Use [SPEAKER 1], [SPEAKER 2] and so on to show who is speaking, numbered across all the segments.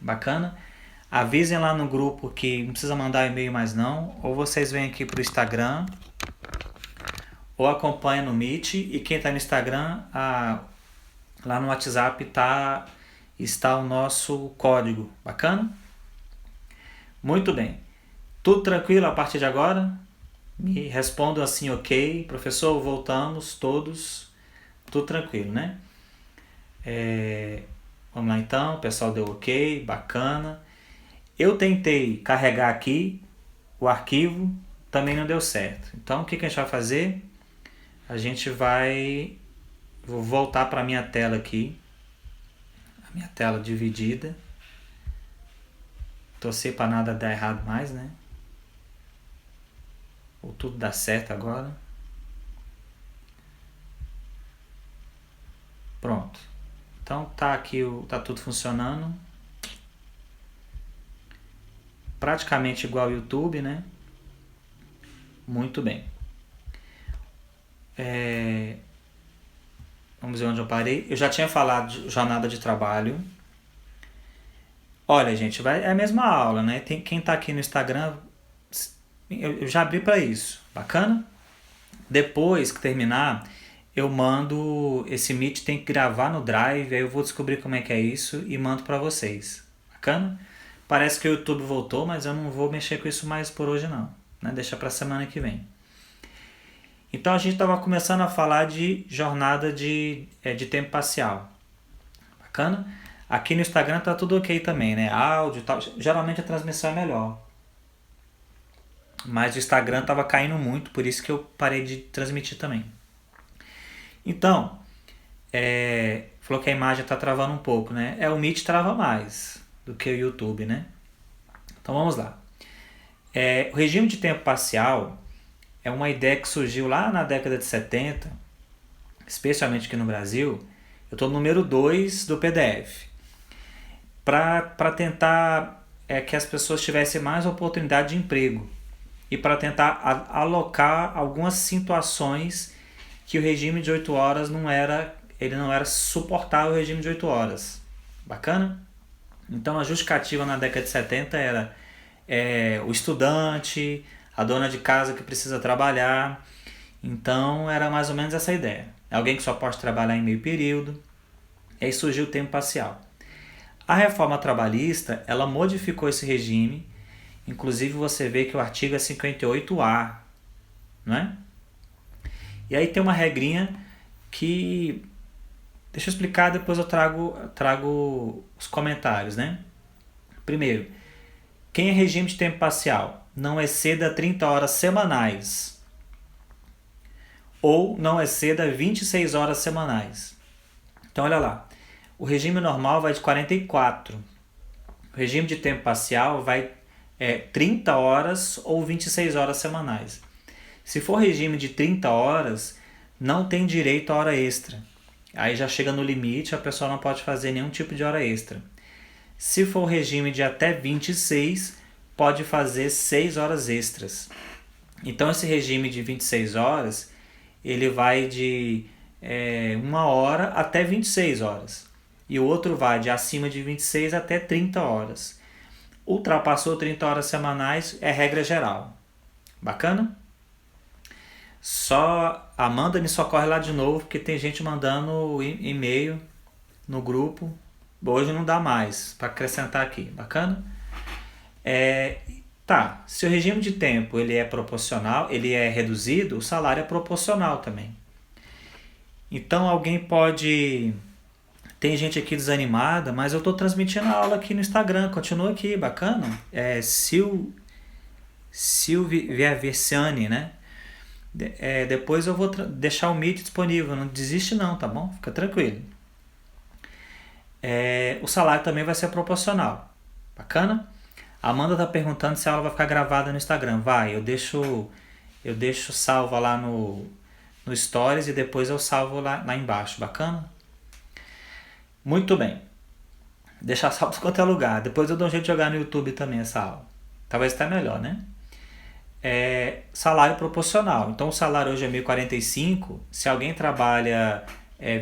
[SPEAKER 1] Bacana? Avisem lá no grupo que não precisa mandar e-mail mais não, ou vocês vêm aqui pro Instagram, ou acompanha no Meet, e quem está no Instagram, lá no WhatsApp está o nosso código. Bacana? Muito bem. Tudo tranquilo a partir de agora? Me respondam assim, ok. Professor, voltamos todos. Tudo tranquilo, né? Vamos lá então, o pessoal deu ok, bacana. Eu tentei carregar aqui o arquivo, também não deu certo. Então o que a gente vai fazer? A gente vai... Vou voltar para a minha tela aqui. A minha tela dividida. Torcer para nada dar errado mais, né? Ou tudo dá certo agora. Pronto. Então tá aqui, tá tudo funcionando. Praticamente igual ao YouTube, né? Muito bem. Vamos ver onde eu parei. Eu já tinha falado de jornada de trabalho. Olha, gente, é a mesma aula, né? Quem tá aqui no Instagram, eu já abri para isso. Bacana? Depois que terminar, eu mando esse Meet, tem que gravar no Drive, aí eu vou descobrir como é que é isso e mando para vocês. Bacana? Parece que o YouTube voltou, mas eu não vou mexer com isso mais por hoje não, né? Deixa para semana que vem. Então a gente estava começando a falar de jornada de tempo parcial. Bacana? Aqui no Instagram tá tudo ok também, né? Áudio e tal. Geralmente a transmissão é melhor. Mas o Instagram tava caindo muito, por isso que eu parei de transmitir também. Então, falou que a imagem tá travando um pouco, né? O Meet trava mais do que o YouTube, né? Então vamos lá. O regime de tempo parcial é uma ideia que surgiu lá na década de 70, especialmente aqui no Brasil. Eu estou no número 2 do PDF. Para tentar que as pessoas tivessem mais oportunidade de emprego e para tentar alocar algumas situações que o regime de 8 horas não era suportável, o regime de 8 horas. Bacana? Então a justificativa na década de 70 era o estudante, a dona de casa que precisa trabalhar. Então era mais ou menos essa ideia. Alguém que só pode trabalhar em meio período. E aí surgiu o tempo parcial. A reforma trabalhista, ela modificou esse regime. Inclusive você vê que o artigo é 58A, não é? E aí tem uma regrinha que... Deixa eu explicar, depois eu trago os comentários, né? Primeiro, quem é regime de tempo parcial? Não exceda 30 horas semanais. Ou não exceda 26 horas semanais. Então olha lá. O regime normal vai de 44. O regime de tempo parcial vai 30 horas ou 26 horas semanais. Se for regime de 30 horas, não tem direito a hora extra. Aí já chega no limite, a pessoa não pode fazer nenhum tipo de hora extra. Se for regime de até 26, pode fazer 6 horas extras. Então esse regime de 26 horas, ele vai de 1 hora até 26 horas. E o outro vai de acima de 26 até 30 horas. Ultrapassou 30 horas semanais, é regra geral. Bacana? Só Amanda me socorre lá de novo, porque tem gente mandando e-mail no grupo. Hoje não dá mais para acrescentar aqui. Bacana? Tá, se o regime de tempo ele é proporcional, ele é reduzido, o salário é proporcional também. Então alguém pode... Tem gente aqui desanimada, mas eu estou transmitindo a aula aqui no Instagram, continua aqui, bacana? Silvia Versiani, né? Depois eu vou deixar o Meet disponível, não desiste não, tá bom? Fica tranquilo. O salário também vai ser proporcional, bacana? A Amanda está perguntando se a aula vai ficar gravada no Instagram. Vai, eu deixo salva lá no Stories e depois eu salvo lá embaixo, bacana? Muito bem. Deixar salvo em qualquer lugar. Depois eu dou um jeito de jogar no YouTube também essa aula. Talvez até melhor, né? Salário proporcional. Então o salário hoje é 1.045. Se alguém trabalha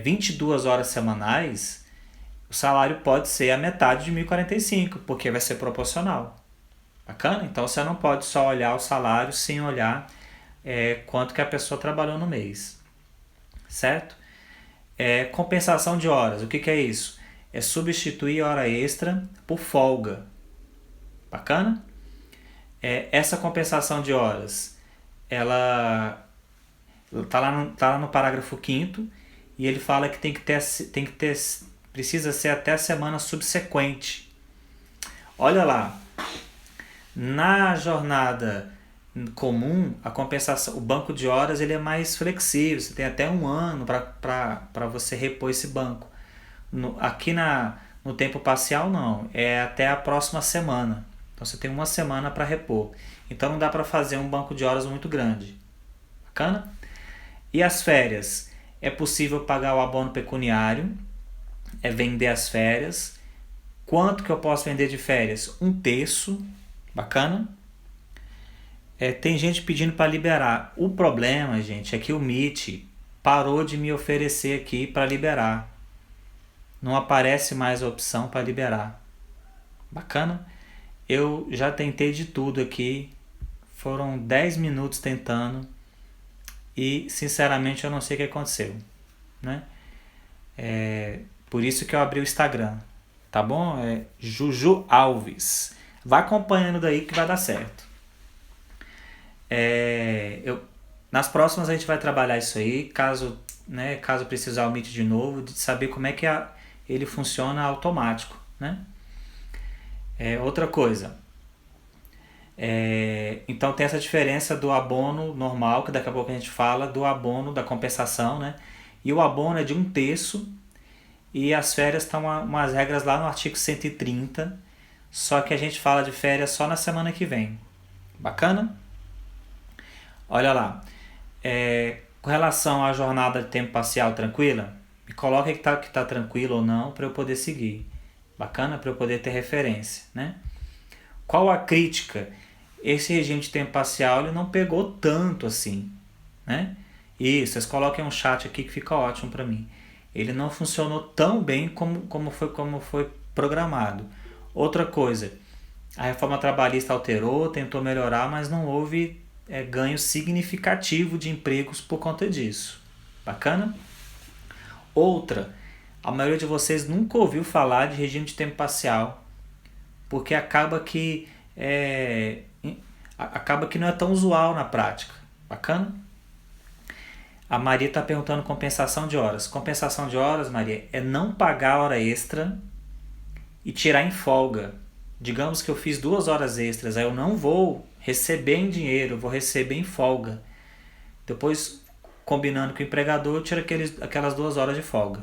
[SPEAKER 1] 22 horas semanais, o salário pode ser a metade de 1.045, porque vai ser proporcional. Bacana? Então você não pode só olhar o salário sem olhar quanto que a pessoa trabalhou no mês. Certo? Compensação de horas. O que é isso? É substituir hora extra por folga. Bacana? Essa compensação de horas, ela tá lá no parágrafo 5º, e ele fala que precisa ser até a semana subsequente. Olha lá, na jornada comum, a compensação, o banco de horas ele é mais flexível, você tem até 1 ano para você repor esse banco. Aqui no tempo parcial não, é até a próxima semana. Então você tem 1 semana para repor. Então não dá para fazer um banco de horas muito grande. Bacana? E as férias? É possível pagar o abono pecuniário, vender as férias. Quanto que eu posso vender de férias? 1/3. Bacana? Tem gente pedindo para liberar. O problema, gente, é que o Meet parou de me oferecer aqui para liberar. Não aparece mais a opção para liberar. Bacana? Eu já tentei de tudo aqui. Foram 10 minutos tentando. E, sinceramente, eu não sei o que aconteceu. Né? Por isso que eu abri o Instagram. Tá bom? Juju Alves. Vá acompanhando daí que vai dar certo. Nas próximas a gente vai trabalhar isso aí. Caso precisar o Meet de novo, de saber como é que ele funciona automático. Né? Outra coisa. Então tem essa diferença do abono normal, que daqui a pouco a gente fala, do abono da compensação, né? E o abono é de 1/3, e as férias estão umas regras lá no artigo 130, só que a gente fala de férias só na semana que vem. Bacana? Olha lá, com relação à jornada de tempo parcial tranquila, me coloca que tá tranquilo ou não para eu poder seguir. Bacana? Para eu poder ter referência, né? Qual a crítica? Esse regime de tempo parcial ele não pegou tanto assim, né? Isso, vocês coloquem um chat aqui que fica ótimo para mim. Ele não funcionou tão bem como foi programado. Outra coisa, a reforma trabalhista alterou, tentou melhorar, mas não houve ganho significativo de empregos por conta disso. Bacana? Outra, a maioria de vocês nunca ouviu falar de regime de tempo parcial, porque acaba que não é tão usual na prática. Bacana? A Maria está perguntando compensação de horas. Compensação de horas, Maria, é não pagar hora extra e tirar em folga. Digamos que eu fiz 2 horas extras, aí eu não vou receber em dinheiro, eu vou receber em folga. Depois, combinando com o empregador, eu tiro aquelas 2 horas de folga.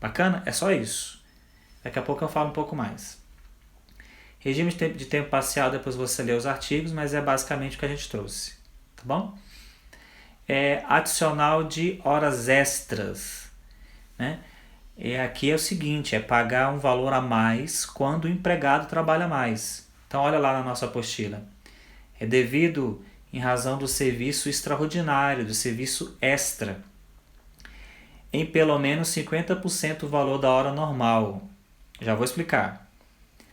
[SPEAKER 1] Bacana? É só isso. Daqui a pouco eu falo um pouco mais. Regime de tempo parcial, depois você lê os artigos, mas é basicamente o que a gente trouxe. Tá bom? Adicional de horas extras. Né? Aqui é o seguinte, pagar um valor a mais quando o empregado trabalha mais. Então olha lá na nossa apostila. É devido em razão do serviço extraordinário, do serviço extra, em pelo menos 50% do valor da hora normal. Já vou explicar.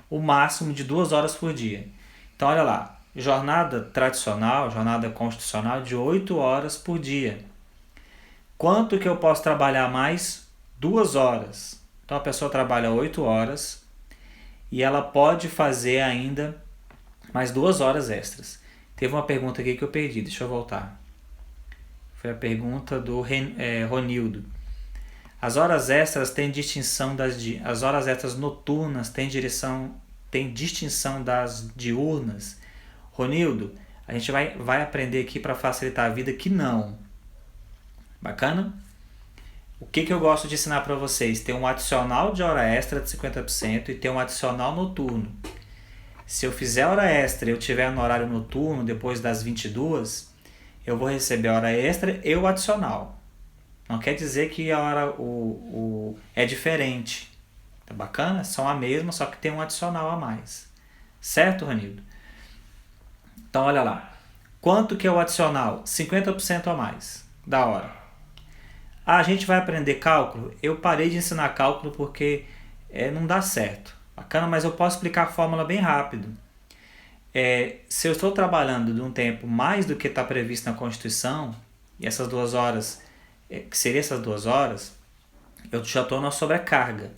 [SPEAKER 1] O máximo de 2 horas por dia. Então olha lá, jornada tradicional, jornada constitucional de 8 horas por dia. Quanto que eu posso trabalhar mais? 2 horas. Então a pessoa trabalha 8 horas e ela pode fazer ainda mais 2 horas extras. Teve uma pergunta aqui que eu perdi, deixa eu voltar. Foi a pergunta do Ronildo. As horas extras têm distinção as horas extras noturnas têm distinção das diurnas. Ronildo, a gente vai aprender aqui para facilitar a vida que não. Bacana? O que eu gosto de ensinar para vocês? Tem um adicional de hora extra de 50% e tem um adicional noturno. Se eu fizer hora extra e eu tiver no horário noturno depois das 22, eu vou receber hora extra e o adicional. Não quer dizer que a hora é diferente. Tá bacana? São a mesma, só que tem um adicional a mais. Certo, Ranildo? Então, olha lá. Quanto que é o adicional? 50% a mais da hora. A gente vai aprender cálculo? Eu parei de ensinar cálculo porque não dá certo. Bacana, mas eu posso explicar a fórmula bem rápido. Se eu estou trabalhando de um tempo mais do que está previsto na Constituição, e essas 2 horas, que seriam essas 2 horas, eu já estou na sobrecarga.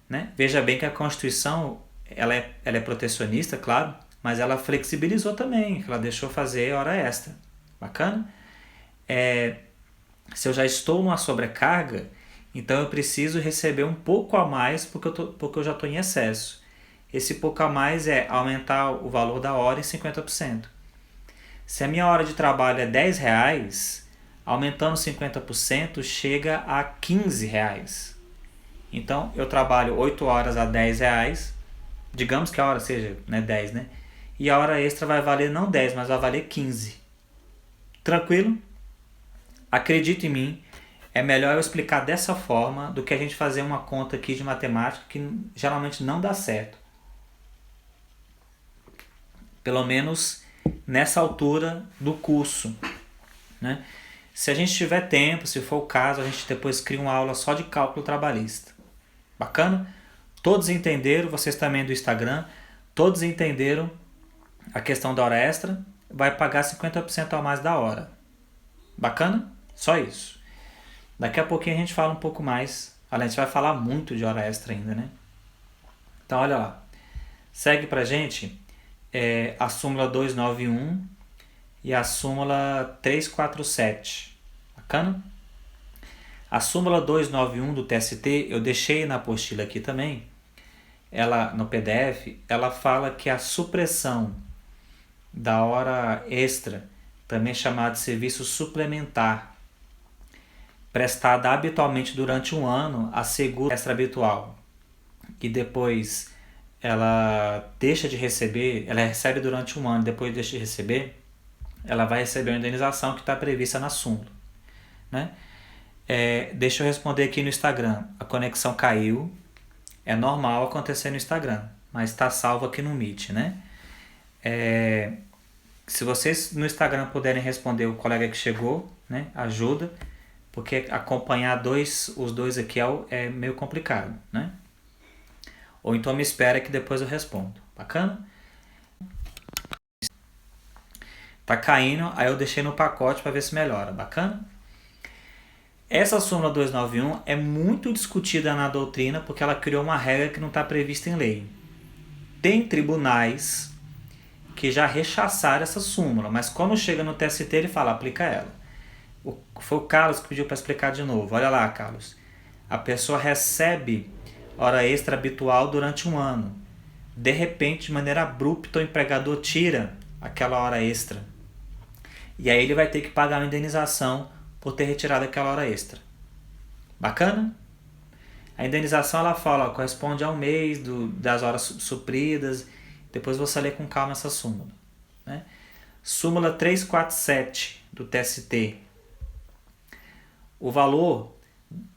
[SPEAKER 1] Né? Veja bem que a Constituição ela é protecionista, claro, mas ela flexibilizou também, ela deixou fazer hora extra. Bacana? Se eu já estou numa sobrecarga, então eu preciso receber um pouco a mais porque eu já estou em excesso. Esse pouco a mais é aumentar o valor da hora em 50%. Se a minha hora de trabalho é R$10, aumentando 50% chega a R$15. Então eu trabalho 8 horas a R$10, digamos que a hora seja 10, né? E a hora extra vai valer não 10, mas vai valer 15. Tranquilo? Acredite em mim, é melhor eu explicar dessa forma do que a gente fazer uma conta aqui de matemática que geralmente não dá certo. Pelo menos nessa altura do curso, né? Se a gente tiver tempo, se for o caso, a gente depois cria uma aula só de cálculo trabalhista. Bacana? Todos entenderam, vocês também do Instagram, todos entenderam a questão da hora extra, vai pagar 50% a mais da hora. Bacana? Só isso. Daqui a pouquinho a gente fala um pouco mais. A gente vai falar muito de hora extra ainda, né? Então, olha lá. Segue pra gente a súmula 291 e a súmula 347. Bacana? A súmula 291 do TST, eu deixei na apostila aqui também. Ela, no PDF, ela fala que a supressão da hora extra, também chamada de serviço suplementar, prestada habitualmente durante um ano, assegura extra habitual, e depois ela deixa de receber, ela recebe durante um ano, depois deixa de receber, ela vai receber uma indenização que está prevista na súmula, né? Deixa eu responder aqui no Instagram. A conexão caiu, é normal acontecer no Instagram, mas está salvo aqui no Meet, né? Se vocês no Instagram puderem responder o colega que chegou, né, ajuda, porque acompanhar os dois aqui é meio complicado, né? Ou então me espera que depois eu respondo. Bacana? Tá caindo, aí eu deixei no pacote para ver se melhora. Bacana? Essa súmula 291 é muito discutida na doutrina porque ela criou uma regra que não está prevista em lei. Tem tribunais que já rechaçaram essa súmula, mas quando chega no TST ele fala, aplica ela. Foi o Carlos que pediu para explicar de novo. Olha lá, Carlos. A pessoa recebe hora extra habitual durante um ano. De repente, de maneira abrupta, o empregador tira aquela hora extra. E aí ele vai ter que pagar uma indenização por ter retirado aquela hora extra. Bacana? A indenização, ela fala, corresponde a um mês das horas supridas. Depois você lê com calma essa súmula, né? Súmula 347 do TST. O valor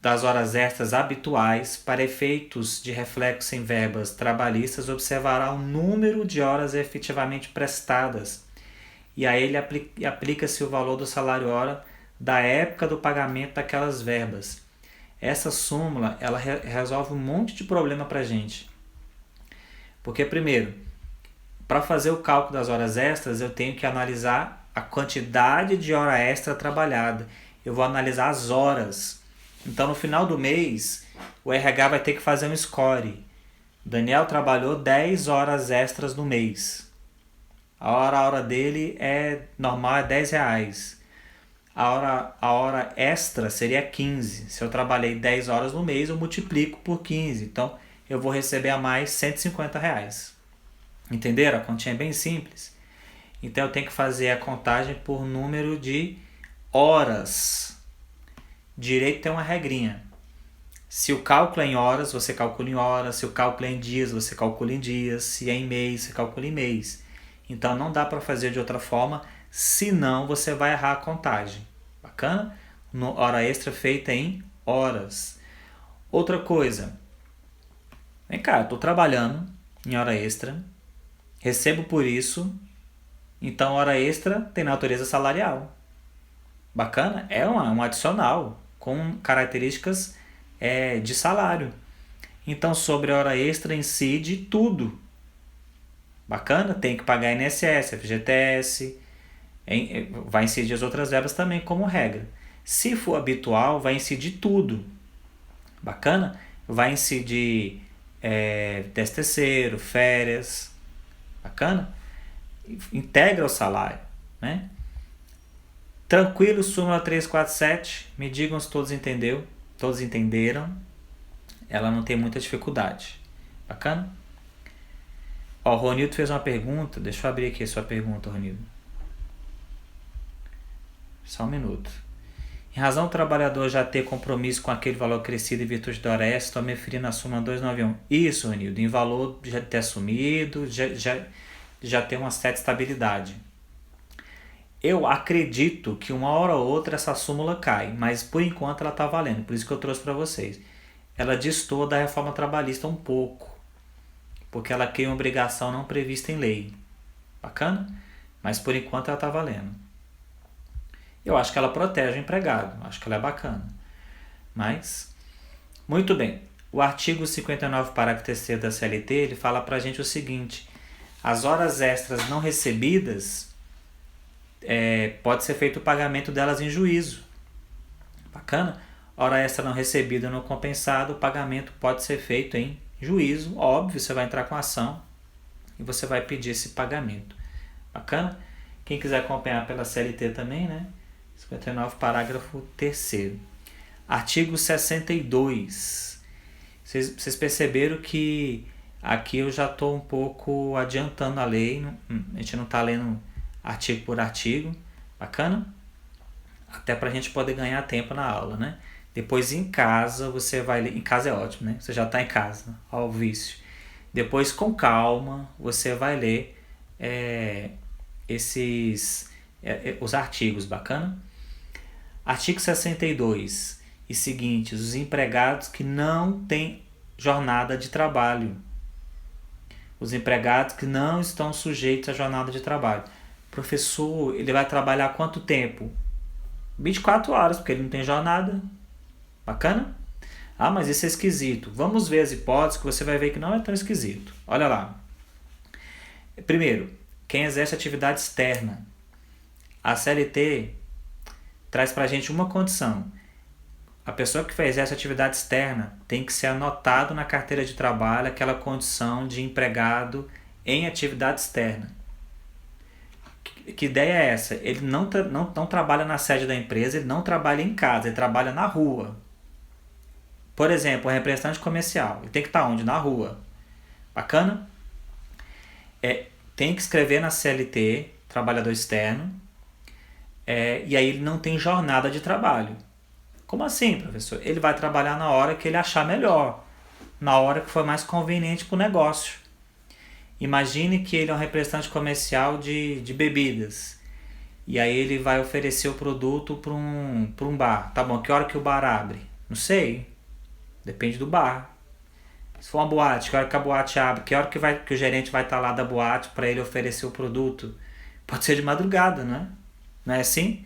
[SPEAKER 1] das horas extras habituais para efeitos de reflexo em verbas trabalhistas observará o número de horas efetivamente prestadas. E a ele aplica-se o valor do salário hora da época do pagamento daquelas verbas. Essa súmula, ela resolve um monte de problema para a gente. Porque, primeiro, para fazer o cálculo das horas extras, eu tenho que analisar a quantidade de hora extra trabalhada. Eu vou analisar as horas. Então, no final do mês, o RH vai ter que fazer um score. Daniel trabalhou 10 horas extras no mês. A hora dele normal é R$10. A hora extra seria 15. Se eu trabalhei 10 horas no mês, eu multiplico por 15. Então, eu vou receber a mais R$150. Entenderam? A continha é bem simples. Então, eu tenho que fazer a contagem por número de horas. Direito tem uma regrinha. Se o cálculo é em horas, você calcula em horas. Se o cálculo é em dias, você calcula em dias. Se é em mês, você calcula em mês. Então, não dá para fazer de outra forma, senão você vai errar a contagem. Bacana? Hora extra feita em horas. Outra coisa. Vem cá, eu estou trabalhando em hora extra, recebo por isso, então hora extra tem natureza salarial. Bacana? É um adicional com características de salário. Então, sobre a hora extra incide tudo. Bacana? Tem que pagar INSS, FGTS, vai incidir as outras verbas também, como regra. Se for habitual, vai incidir tudo. Bacana? Vai incidir 13º, férias. Bacana? Integra o salário, né? Tranquilo, súmula 347. Me digam se todos entenderam. Ela não tem muita dificuldade. Bacana? Ó, o Ronildo fez uma pergunta. Deixa eu abrir aqui a sua pergunta, Ronildo. Só um minuto. Em razão do trabalhador já ter compromisso com aquele valor crescido em virtude da hora extra, estou me referindo na súmula 291. Isso, Ronildo, em valor já ter assumido, já ter uma certa estabilidade. Eu acredito que uma hora ou outra essa súmula cai, mas por enquanto ela está valendo, por isso que eu trouxe para vocês. Ela destoa da reforma trabalhista um pouco, porque ela cria uma obrigação não prevista em lei. Bacana? Mas por enquanto ela está valendo. Eu acho que ela protege o empregado, acho que ela é bacana. Mas, muito bem. O artigo 59, parágrafo 3º da CLT, ele fala pra gente o seguinte: as horas extras não recebidas, pode ser feito o pagamento delas em juízo. Bacana? Hora extra não recebida ou não compensada, o pagamento pode ser feito em juízo. Óbvio, você vai entrar com a ação e você vai pedir esse pagamento. Bacana? Quem quiser acompanhar pela CLT também, né? 59, parágrafo 3º. Artigo 62. Vocês perceberam que aqui eu já estou um pouco adiantando a lei. A gente não está lendo artigo por artigo. Bacana? Até para a gente poder ganhar tempo na aula, né? Depois em casa você vai ler. Em casa é ótimo, né? Você já está em casa, né? Ao vício. Depois com calma você vai ler os artigos. Bacana? Artigo 62 e seguintes: os empregados que não têm jornada de trabalho. Os empregados que não estão sujeitos à jornada de trabalho. Professor, ele vai trabalhar quanto tempo? 24 horas, porque ele não tem jornada. Bacana? Ah, mas isso é esquisito. Vamos ver as hipóteses que você vai ver que não é tão esquisito. Olha lá. Primeiro, quem exerce atividade externa. A CLT traz pra gente uma condição. A pessoa que exerce atividade externa tem que ser anotado na carteira de trabalho aquela condição de empregado em atividade externa. Que ideia é essa? Ele não trabalha na sede da empresa, ele não trabalha em casa, ele trabalha na rua. Por exemplo, o representante comercial, ele tem que estar onde? Na rua. Bacana? Tem que escrever na CLT, trabalhador externo, e aí ele não tem jornada de trabalho. Como assim, professor? Ele vai trabalhar na hora que ele achar melhor, na hora que for mais conveniente para o negócio. Imagine que ele é um representante comercial de bebidas, e aí ele vai oferecer o produto para um bar. Tá bom, que hora que o bar abre? Não sei, depende do bar. Se for uma boate, que hora que a boate abre? Que hora que o gerente vai estar lá da boate para ele oferecer o produto? Pode ser de madrugada, não é? Não é assim?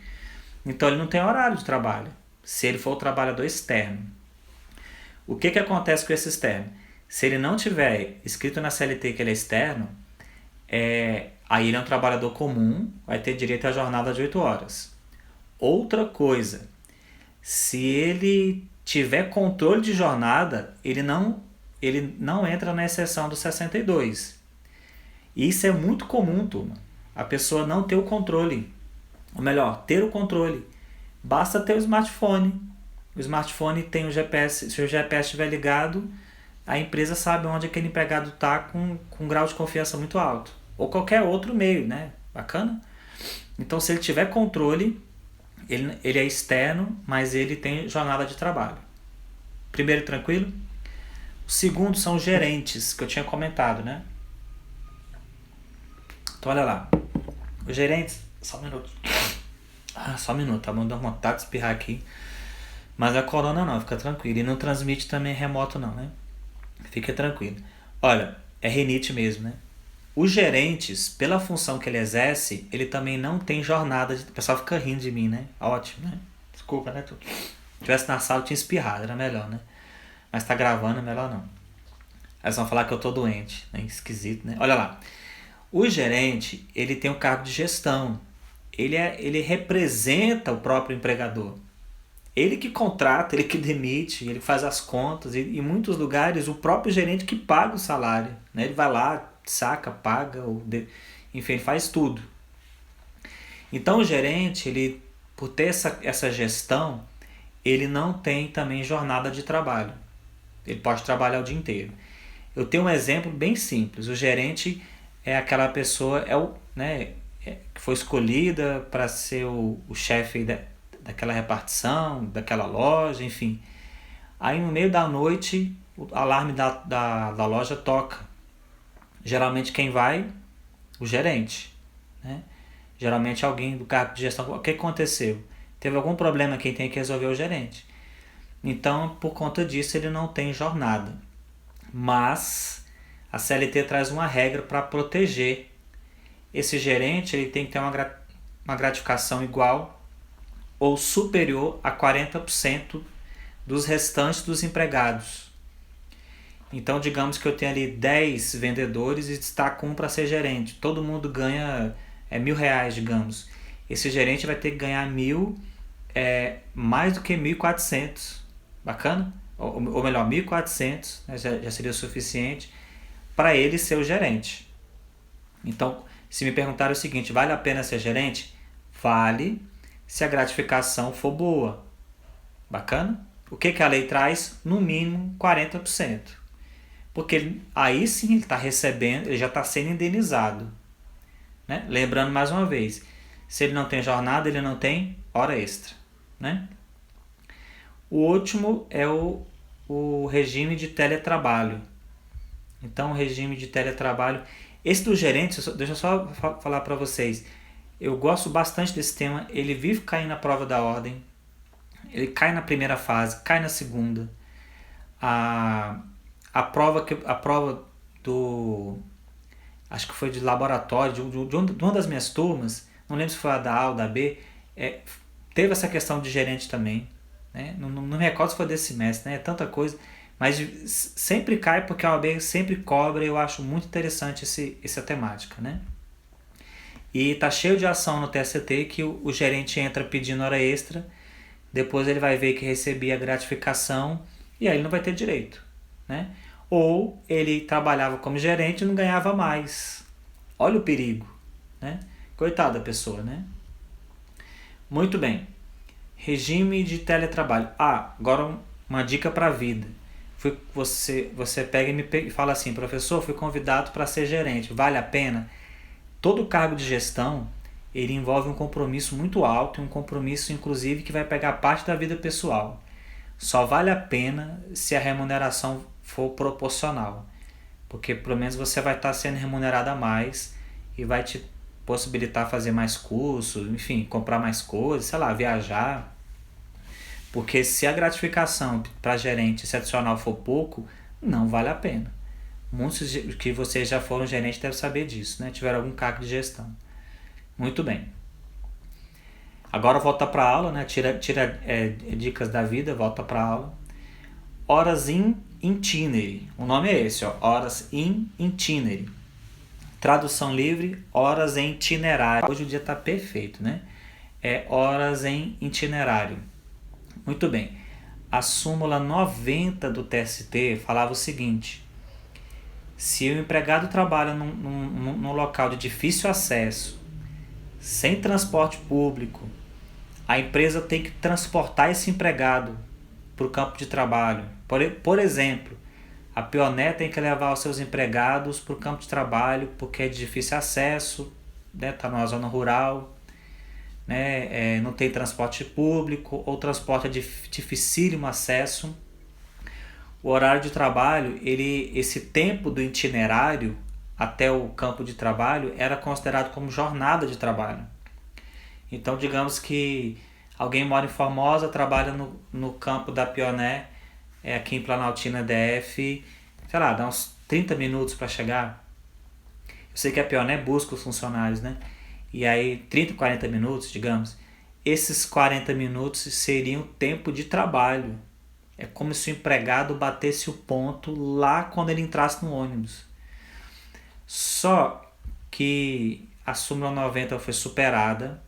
[SPEAKER 1] Então ele não tem horário de trabalho, se ele for o trabalhador externo. O que acontece com esse externo? Se ele não tiver escrito na CLT que ele é externo, aí ele é um trabalhador comum, vai ter direito à jornada de 8 horas. Outra coisa, se ele tiver controle de jornada, ele não entra na exceção do 62. E isso é muito comum, turma. A pessoa não ter o controle. Ou melhor, ter o controle. Basta ter o smartphone. O smartphone tem o GPS. Se o GPS estiver ligado, a empresa sabe onde aquele empregado está com um grau de confiança muito alto. Ou qualquer outro meio, né? Bacana? Então, se ele tiver controle, ele é externo, mas ele tem jornada de trabalho. Primeiro, tranquilo? O segundo são os gerentes, que eu tinha comentado, né? Então, olha lá. Os gerentes... Só um minuto. Só um minuto, tá bom? Dá vontade de espirrar aqui. Mas a corona não, fica tranquilo. E não transmite também remoto não, né? Fica tranquilo. Olha, é rinite mesmo, né? Os gerentes, pela função que ele exerce, ele também não tem jornada de... O pessoal fica rindo de mim, né? Ótimo, né? Desculpa, né? Se tivesse na sala, eu tinha espirrado, era melhor, né? Mas tá gravando, é melhor não. Aí vocês vão falar que eu tô doente, né? Esquisito, né? Olha lá. O gerente, ele tem um cargo de gestão. Ele representa o próprio empregador. Ele que contrata, ele que demite, ele faz as contas. E em muitos lugares, o próprio gerente que paga o salário, né? Ele vai lá, saca, paga, enfim, ele faz tudo. Então o gerente, ele, por ter essa gestão, ele não tem também jornada de trabalho. Ele pode trabalhar o dia inteiro. Eu tenho um exemplo bem simples. O gerente é aquela pessoa, que foi escolhida para ser o chefe daquela repartição, daquela loja, enfim. Aí no meio da noite o alarme da loja toca. Geralmente quem vai? O gerente, né? Geralmente alguém do cargo de gestão. O que aconteceu? Teve algum problema, quem tem que resolver é o gerente. Então, por conta disso, ele não tem jornada. Mas a CLT traz uma regra para proteger. Esse gerente ele tem que ter uma gratificação igual ou superior a 40% dos restantes dos empregados. Então, digamos que eu tenho ali 10 vendedores e destaco um para ser gerente. Todo mundo ganha R$1.000, digamos. Esse gerente vai ter que ganhar 1.000, mais do que 1.400. Bacana? Ou melhor, 1.400, né, já seria o suficiente para ele ser o gerente. Então, se me perguntaram o seguinte, vale a pena ser gerente? Vale, se a gratificação for boa. Bacana? O que a lei traz? No mínimo 40%. Porque aí sim ele está recebendo, ele já está sendo indenizado. Né? Lembrando mais uma vez, se ele não tem jornada, ele não tem hora extra. Né? O último é o regime de teletrabalho. Então, o regime de teletrabalho... Esse do gerente, deixa eu só falar para vocês. Eu gosto bastante desse tema. Ele vive caindo na prova da ordem. Ele cai na primeira fase, cai na segunda. A prova do... Acho que foi de laboratório, de uma das minhas turmas, não lembro se foi a da A ou da B, teve essa questão de gerente também. Né? Não me recordo se foi desse semestre, né? É tanta coisa, mas sempre cai porque a OAB sempre cobra e eu acho muito interessante essa temática. Né? E tá cheio de ação no TST que o gerente entra pedindo hora extra, depois ele vai ver que recebia a gratificação e aí ele não vai ter direito. Né? Ou ele trabalhava como gerente e não ganhava mais. Olha o perigo. Né? Coitada da pessoa. Né? Muito bem. Regime de teletrabalho. Agora uma dica para a vida. Você pega e fala assim, professor, fui convidado para ser gerente. Vale a pena? Todo cargo de gestão, ele envolve um compromisso muito alto, um compromisso inclusive que vai pegar parte da vida pessoal. Só vale a pena se a remuneração for proporcional. Porque pelo menos você vai estar sendo remunerado a mais e vai te possibilitar fazer mais cursos, enfim, comprar mais coisas, sei lá, viajar. Porque se a gratificação para gerente se adicional for pouco, não vale a pena. Muitos que vocês já foram gerente devem saber disso, né? Tiveram algum cargo de gestão. Muito bem. Agora volta para a aula, né? Tira dicas da vida, volta para a aula. Horas in itinere. O nome é esse, ó. Horas in itinere. Tradução livre, horas em itinerário. Hoje o dia está perfeito, né? Horas em itinerário. Muito bem. A súmula 90 do TST falava o seguinte: se o empregado trabalha num local de difícil acesso, sem transporte público, a empresa tem que transportar esse empregado para o campo de trabalho. Por exemplo, a Pioneer tem que levar os seus empregados para o campo de trabalho porque é de difícil acesso, né? Tá numa zona rural, né? Não tem transporte público ou transporte é de dificílimo acesso. O horário de trabalho, esse tempo do itinerário até o campo de trabalho era considerado como jornada de trabalho. Então, digamos que alguém mora em Formosa, trabalha no campo da Pioneer, aqui em Planaltina DF, sei lá, dá uns 30 minutos para chegar. Eu sei que a Pioneer busca os funcionários, né? E aí, 30, 40 minutos, digamos, esses 40 minutos seriam tempo de trabalho. É como se o empregado batesse o ponto lá quando ele entrasse no ônibus. Só que a súmula 90 foi superada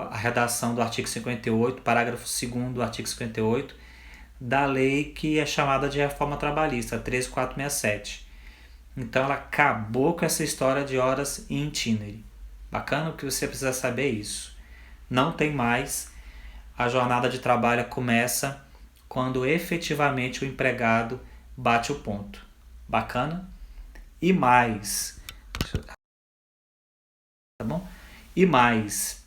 [SPEAKER 1] a redação do artigo 58, parágrafo 2º do artigo 58, da lei que é chamada de reforma trabalhista, 13467. Então ela acabou com essa história de horas in itinere. Bacana que você precisa saber isso. Não tem mais. A jornada de trabalho começa quando efetivamente o empregado bate o ponto. Bacana? E mais, tá bom? E mais,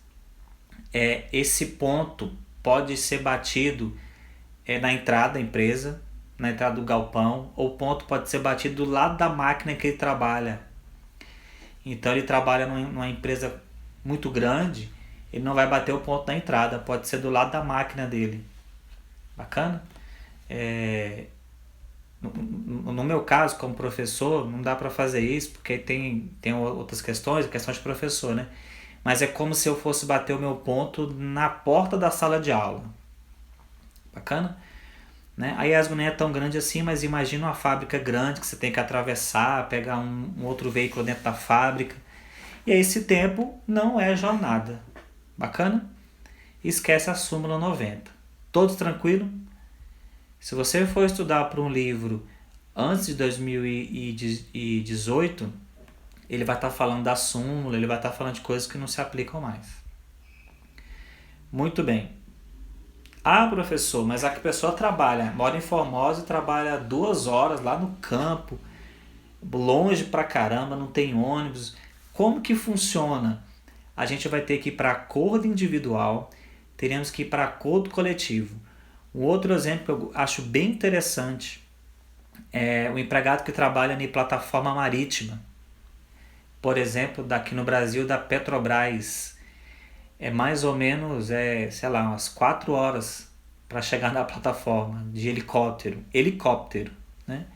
[SPEAKER 1] esse ponto pode ser batido na entrada da empresa, na entrada do galpão, ou o ponto pode ser batido do lado da máquina que ele trabalha. Então ele trabalha numa empresa muito grande, ele não vai bater o ponto na entrada, pode ser do lado da máquina dele. Bacana? No meu caso, como professor, não dá para fazer isso, porque tem outras questões, questões de professor, né? Mas é como se eu fosse bater o meu ponto na porta da sala de aula. Bacana? Né? A ESGO não é tão grande assim, mas imagina uma fábrica grande que você tem que atravessar, pegar um outro veículo dentro da fábrica. E aí esse tempo não é jornada. Bacana? Esquece a súmula 90. Todos tranquilo? Se você for estudar para um livro antes de 2018, ele vai estar falando da súmula, ele vai estar falando de coisas que não se aplicam mais. Muito bem. Ah, professor, mas a pessoa trabalha, mora em Formosa e trabalha 2 horas lá no campo, longe pra caramba, não tem ônibus. Como que funciona? A gente vai ter que ir para acordo individual, teremos que ir para acordo coletivo. Um outro exemplo que eu acho bem interessante é o empregado que trabalha em plataforma marítima. Por exemplo, daqui no Brasil, da Petrobras. É mais ou menos, sei lá, umas 4 horas para chegar na plataforma de helicóptero, né?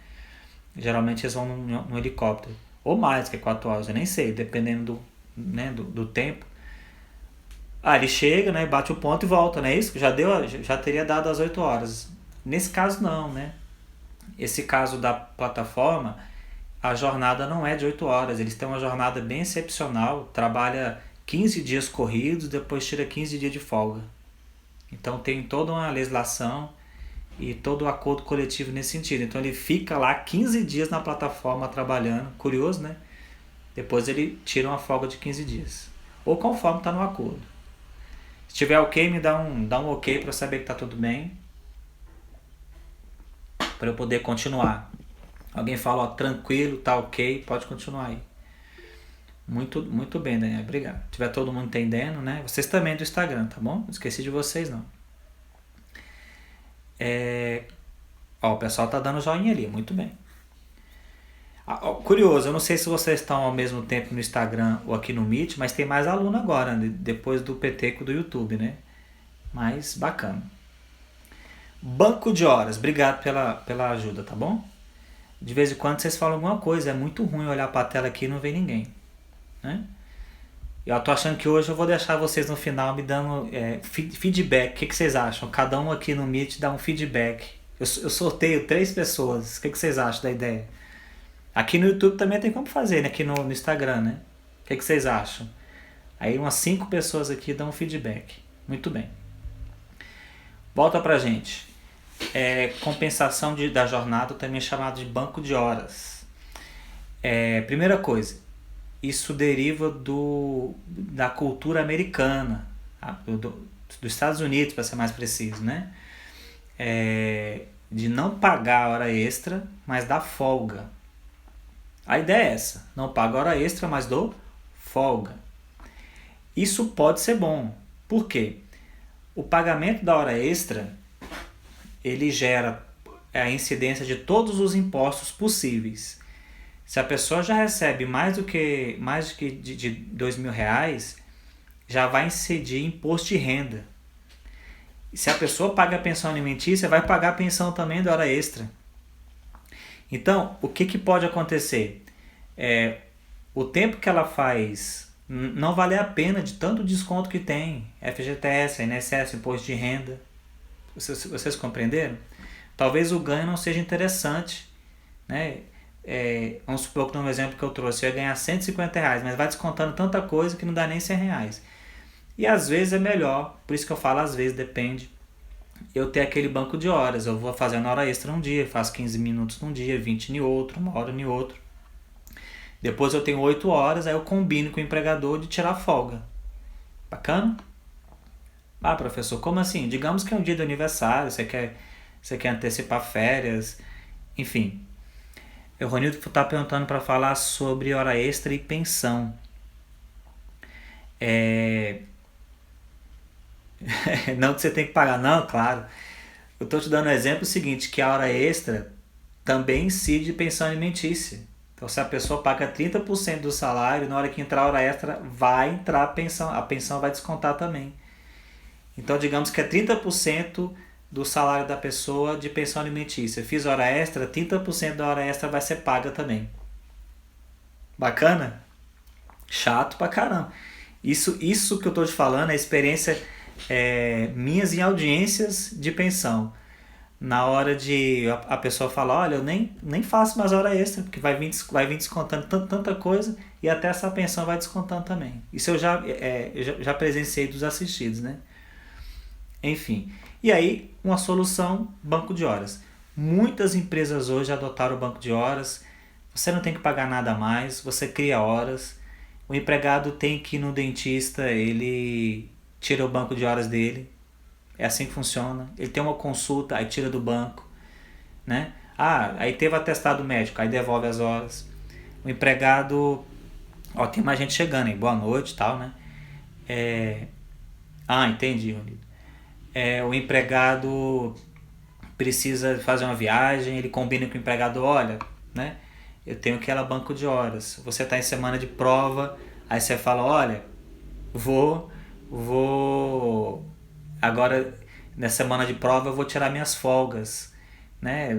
[SPEAKER 1] Geralmente eles vão no helicóptero, ou mais que 4 horas, eu nem sei, dependendo do tempo. Ele chega, né, bate o ponto e volta, não é isso? Já teria dado as 8 horas. Nesse caso não, né? Esse caso da plataforma, a jornada não é de 8 horas, eles têm uma jornada bem excepcional, trabalha 15 dias corridos, depois tira 15 dias de folga. Então tem toda uma legislação e todo o acordo coletivo nesse sentido. Então ele fica lá 15 dias na plataforma trabalhando, curioso, né? Depois ele tira uma folga de 15 dias. Ou conforme está no acordo. Se tiver ok, me dá um ok para saber que está tudo bem. Para eu poder continuar. Alguém fala, tranquilo, tá ok, pode continuar aí. Muito, muito bem, Daniel, obrigado. Se tiver todo mundo entendendo, né? Vocês também do Instagram, tá bom? Não esqueci de vocês, não. O pessoal tá dando joinha ali, muito bem. Curioso, eu não sei se vocês estão ao mesmo tempo no Instagram ou aqui no Meet, mas tem mais aluno agora, né? Depois do PT do YouTube, né? Mas bacana. Banco de horas, obrigado pela ajuda, tá bom? De vez em quando vocês falam alguma coisa, é muito ruim olhar para a tela aqui e não ver ninguém, né? Eu tô achando que hoje eu vou deixar vocês no final me dando feedback. O que vocês acham? Cada um aqui no Meet dá um feedback. Eu sorteio 3 pessoas. O que vocês acham da ideia? Aqui no YouTube também tem como fazer, né? Aqui no Instagram, né? O que vocês acham? Aí umas 5 pessoas aqui dão um feedback. Muito bem. Volta pra gente. Compensação da jornada, também chamado de banco de horas. Primeira coisa, isso deriva da cultura americana, dos Estados Unidos, para ser mais preciso, né? De não pagar a hora extra, mas dar folga. A ideia é essa, não paga hora extra, mas dou folga. Isso pode ser bom. Por quê? O pagamento da hora extra, ele gera a incidência de todos os impostos possíveis. Se a pessoa já recebe mais do que de R$2.000, já vai incidir imposto de renda. E se a pessoa paga a pensão alimentícia, vai pagar a pensão também da hora extra. Então, o que pode acontecer? O tempo que ela faz não vale a pena de tanto desconto que tem. FGTS, INSS, imposto de renda. Vocês compreenderam? Talvez o ganho não seja interessante, né? Vamos supor que no exemplo que eu trouxe, eu ia ganhar R$ 150, mas vai descontando tanta coisa que não dá nem R$ 100. E às vezes é melhor, por isso que eu falo às vezes, depende, eu ter aquele banco de horas. Eu vou fazendo hora extra um dia, faço 15 minutos num dia, 20 em outro, 1 hora em outro. Depois eu tenho 8 horas, aí eu combino com o empregador de tirar folga. Bacana? Ah, professor, como assim? Digamos que é um dia de aniversário, você quer antecipar férias, enfim. O Ronildo está perguntando para falar sobre hora extra e pensão. Não que você tem que pagar, não, claro. Eu estou te dando um exemplo seguinte, que a hora extra também incide pensão alimentícia. Então, se a pessoa paga 30% do salário, na hora que entrar a hora extra, vai entrar a pensão vai descontar também. Então, digamos que é 30% do salário da pessoa de pensão alimentícia. Fiz hora extra, 30% da hora extra vai ser paga também. Bacana? Chato pra caramba. Isso que eu tô te falando é experiência minhas em audiências de pensão. Na hora de a pessoa falar, olha, eu nem faço mais hora extra, porque vai vir descontando tanta coisa e até essa pensão vai descontando também. Isso eu já presenciei dos assistidos, né? Enfim. E aí, uma solução, banco de horas. Muitas empresas hoje adotaram o banco de horas. Você não tem que pagar nada a mais, você cria horas. O empregado tem que ir no dentista, ele tira o banco de horas dele. É assim que funciona. Ele tem uma consulta, aí tira do banco, né? Ah, aí teve atestado médico, aí devolve as horas. O empregado, ó, tem mais gente chegando aí, boa noite e tal, né? Entendi, Ronildo. O empregado precisa fazer uma viagem, ele combina com o empregador, olha, né? Eu tenho aquela banco de horas. Você está em semana de prova, aí você fala, olha, vou agora na semana de prova eu vou tirar minhas folgas, né?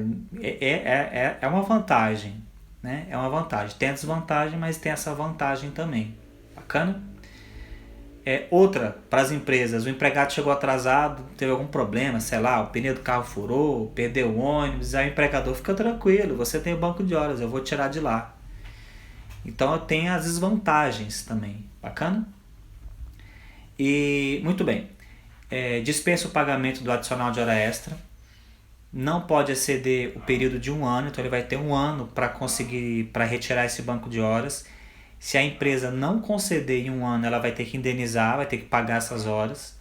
[SPEAKER 1] É uma vantagem, né? É uma vantagem. Tem a desvantagem, mas tem essa vantagem também. Bacana? Outra, para as empresas, o empregado chegou atrasado, teve algum problema, sei lá, o pneu do carro furou, perdeu o ônibus, aí o empregador fica tranquilo, você tem o banco de horas, eu vou tirar de lá. Então eu tenho as desvantagens também, bacana? E muito bem, dispensa o pagamento do adicional de hora extra, não pode exceder o período de 1 ano, então ele vai ter 1 ano para retirar esse banco de horas. Se a empresa não conceder em 1 ano, ela vai ter que indenizar, vai ter que pagar essas horas.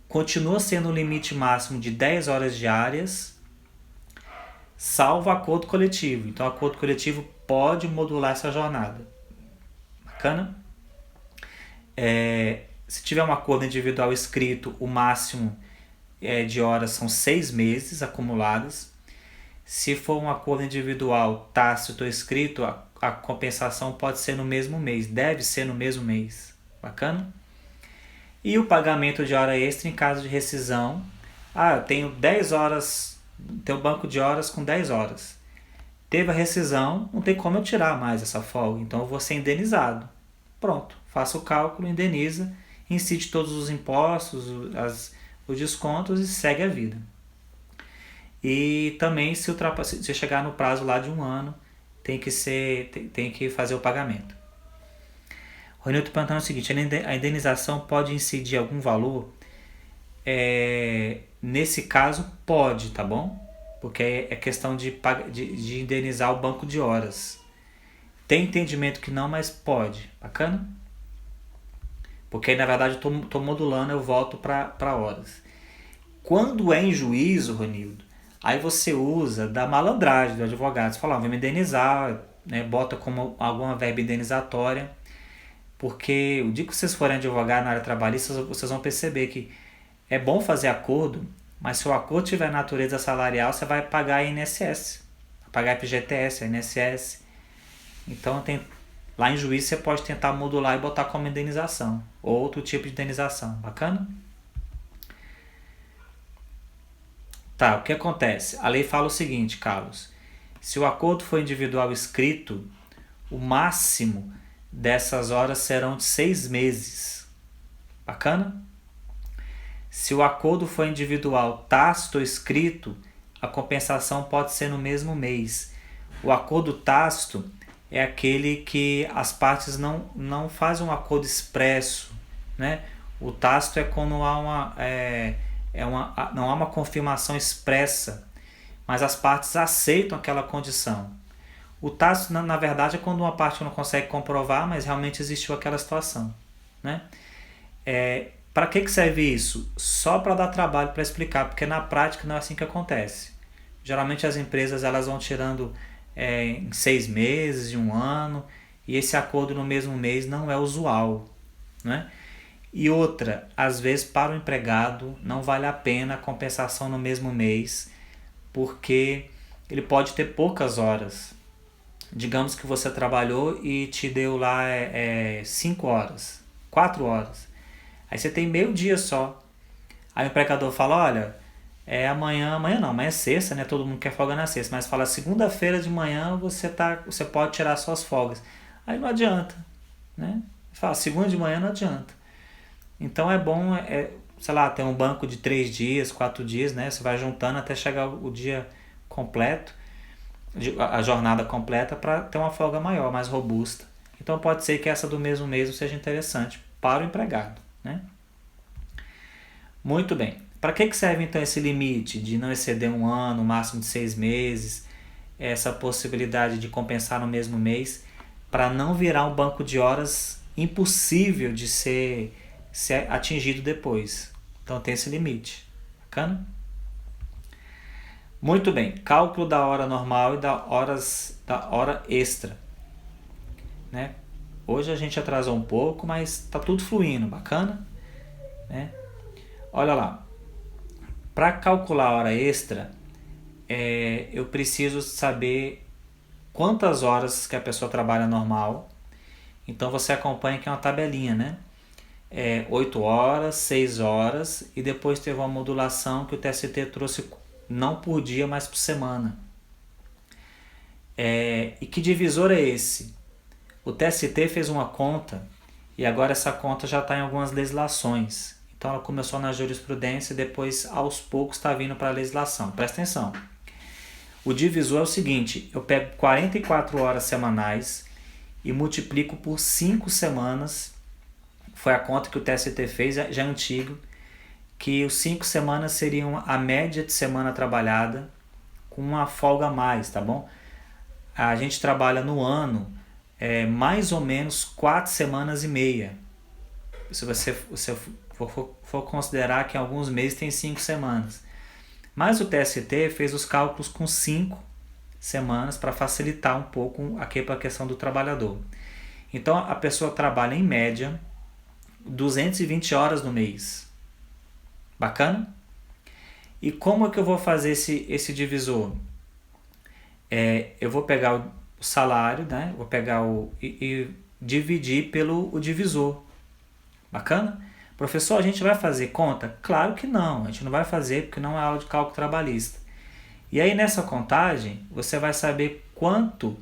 [SPEAKER 1] Continua sendo o limite máximo de 10 horas diárias, salvo acordo coletivo. Então, o acordo coletivo pode modular essa jornada. Bacana? Se tiver um acordo individual escrito, o máximo de horas são 6 meses acumuladas. Se for um acordo individual tácito ou escrito, a compensação pode ser no mesmo mês, deve ser no mesmo mês. Bacana? E o pagamento de hora extra em caso de rescisão. Eu tenho 10 horas, tenho banco de horas com 10 horas. Teve a rescisão, não tem como eu tirar mais essa folga, então eu vou ser indenizado. Pronto, faço o cálculo, indeniza, incide todos os impostos, os descontos e segue a vida. E também se chegar no prazo lá de 1 ano, tem que fazer o pagamento. O Ronildo está perguntando o seguinte, a indenização pode incidir algum valor? Nesse caso pode, tá bom? Porque é questão de indenizar o banco de horas. Tem entendimento que não, mas pode. Bacana? Porque aí na verdade eu estou modulando, eu volto para horas. Quando é em juízo, Ronildo, aí você usa da malandragem do advogado. Você fala, vou me indenizar, né? Bota como alguma verba indenizatória. Porque o dia que vocês forem advogar na área trabalhista, vocês vão perceber que é bom fazer acordo, mas se o acordo tiver natureza salarial, você vai pagar a INSS, vai pagar a FGTS, a INSS. Então lá em juízo você pode tentar modular e botar como indenização. Ou outro tipo de indenização. Bacana? Tá, o que acontece? A lei fala o seguinte, Carlos. Se o acordo for individual escrito, o máximo dessas horas serão de 6 meses. Bacana? Se o acordo for individual, tácito ou escrito, a compensação pode ser no mesmo mês. O acordo tácito é aquele que as partes não fazem um acordo expresso, né? O tácito é quando não há uma confirmação expressa, mas as partes aceitam aquela condição. O tácito, na verdade, é quando uma parte não consegue comprovar, mas realmente existiu aquela situação, né? Para que serve isso? Só para dar trabalho para explicar, porque na prática não é assim que acontece. Geralmente as empresas elas vão tirando em 6 meses, em 1 ano, e esse acordo no mesmo mês não é usual, né? E outra, às vezes para o empregado não vale a pena a compensação no mesmo mês, porque ele pode ter poucas horas. Digamos que você trabalhou e te deu lá 5 horas, 4 horas. Aí você tem meio dia só. Aí o empregador fala, olha, amanhã não, amanhã é sexta, né? Todo mundo quer folga na sexta, mas fala segunda-feira de manhã você pode tirar suas folgas. Aí não adianta, né? Fala, segunda de manhã não adianta. Então é bom, sei lá, ter um banco de 3 dias, 4 dias, né? Você vai juntando até chegar o dia completo, a jornada completa, para ter uma folga maior, mais robusta. Então pode ser que essa do mesmo mês seja interessante para o empregado, né? Muito bem. Para que serve então esse limite de não exceder 1 ano, máximo de 6 meses, essa possibilidade de compensar no mesmo mês, para não virar um banco de horas impossível de ser atingido depois. Então tem esse limite. Bacana? Muito bem. Cálculo da hora normal e da hora extra, né? Hoje a gente atrasou um pouco, mas tá tudo fluindo. Bacana? Né? Olha lá. Para calcular a hora extra, eu preciso saber quantas horas que a pessoa trabalha normal. Então você acompanha aqui uma tabelinha, né? 8 horas, 6 horas, e depois teve uma modulação que o TST trouxe não por dia, mas por semana. E que divisor é esse? O TST fez uma conta e agora essa conta já está em algumas legislações. Então ela começou na jurisprudência e depois aos poucos está vindo para a legislação. Presta atenção. O divisor é o seguinte, eu pego 44 horas semanais e multiplico por 5 semanas. Foi a conta que o TST fez, já é antigo, que os 5 semanas seriam a média de semana trabalhada com uma folga a mais, tá bom? A gente trabalha no ano mais ou menos 4 semanas e meia. Se você for considerar que em alguns meses tem 5 semanas. Mas o TST fez os cálculos com 5 semanas para facilitar um pouco aqui para a questão do trabalhador. Então a pessoa trabalha em média 220 horas no mês. Bacana? E como é que eu vou fazer esse divisor? Eu vou pegar o salário, né? Vou pegar e dividir pelo divisor. Bacana? Professor, a gente vai fazer conta? Claro que não, a gente não vai fazer porque não é aula de cálculo trabalhista. E aí nessa contagem você vai saber quanto,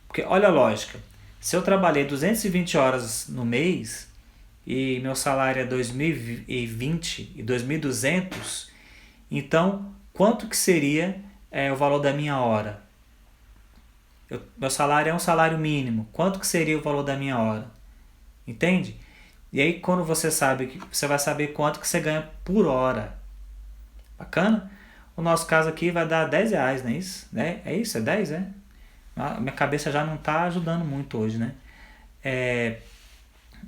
[SPEAKER 1] porque olha a lógica, se eu trabalhei 220 horas no mês e meu salário é 2.020 e 2.200, então quanto que seria o valor da minha hora? Meu salário é um salário mínimo, quanto que seria o valor da minha hora? Entende? E aí quando você sabe, você vai saber quanto que você ganha por hora. Bacana? O nosso caso aqui vai dar R$10, não é isso? É isso? É 10, é? A minha cabeça já não está ajudando muito hoje, né? E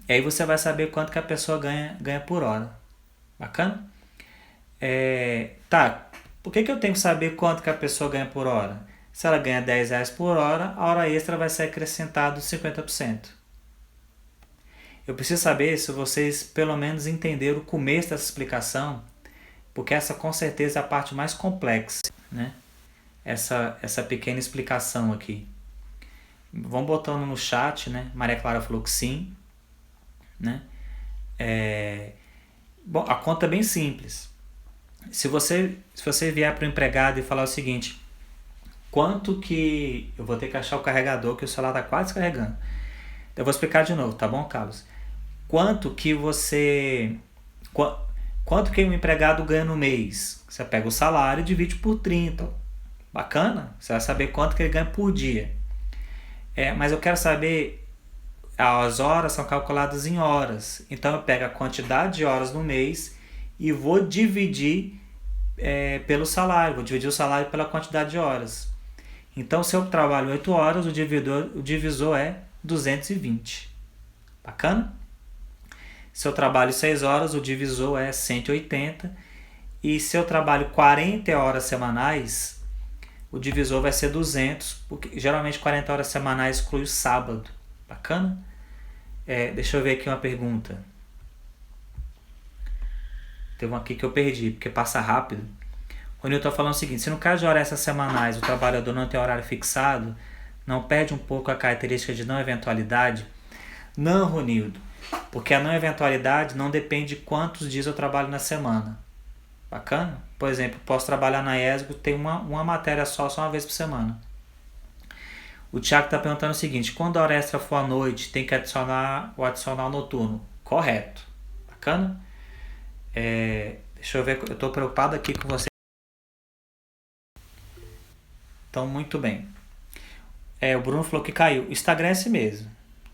[SPEAKER 1] aí você vai saber quanto que a pessoa ganha por hora. Bacana? Tá, por que eu tenho que saber quanto que a pessoa ganha por hora? Se ela ganha R$10 por hora, a hora extra vai ser acrescentada 50%. Eu preciso saber se vocês pelo menos entenderam o começo dessa explicação, porque essa com certeza é a parte mais complexa, né? Essa pequena explicação aqui. Vão botando no chat, né? Maria Clara falou que sim, né? Bom, a conta é bem simples. Se você vier para o empregado e falar o seguinte, quanto que... Eu vou ter que achar o carregador, que o celular está quase carregando. Eu vou explicar de novo, tá bom, Carlos? Quanto que você Quanto que um empregado ganha no mês? Você pega o salário e divide por 30. Bacana? Você vai saber quanto que ele ganha por dia. Mas eu quero saber, as horas são calculadas em horas. Então eu pego a quantidade de horas no mês e vou dividir pelo salário. Vou dividir o salário pela quantidade de horas. Então se eu trabalho 8 horas, o divisor é 220. Bacana? Se eu trabalho 6 horas, o divisor é 180. E se eu trabalho 40 horas semanais, o divisor vai ser 200, porque geralmente 40 horas semanais exclui o sábado. Bacana? Deixa eu ver aqui uma pergunta. Teve uma aqui que eu perdi, porque passa rápido. O Nilton falando o seguinte: se no caso de horas semanais o trabalhador não tem horário fixado, não perde um pouco a característica de não eventualidade? Não, Ronildo, porque a não eventualidade não depende de quantos dias eu trabalho na semana. Bacana? Por exemplo, posso trabalhar na ESGO, tem uma matéria só uma vez por semana. O Thiago está perguntando o seguinte: quando a hora extra for à noite, tem que adicionar o adicional noturno? Correto. Bacana? Deixa eu ver, eu estou preocupado aqui com você. Então, muito bem. O Bruno falou que caiu. O Instagram é esse mesmo.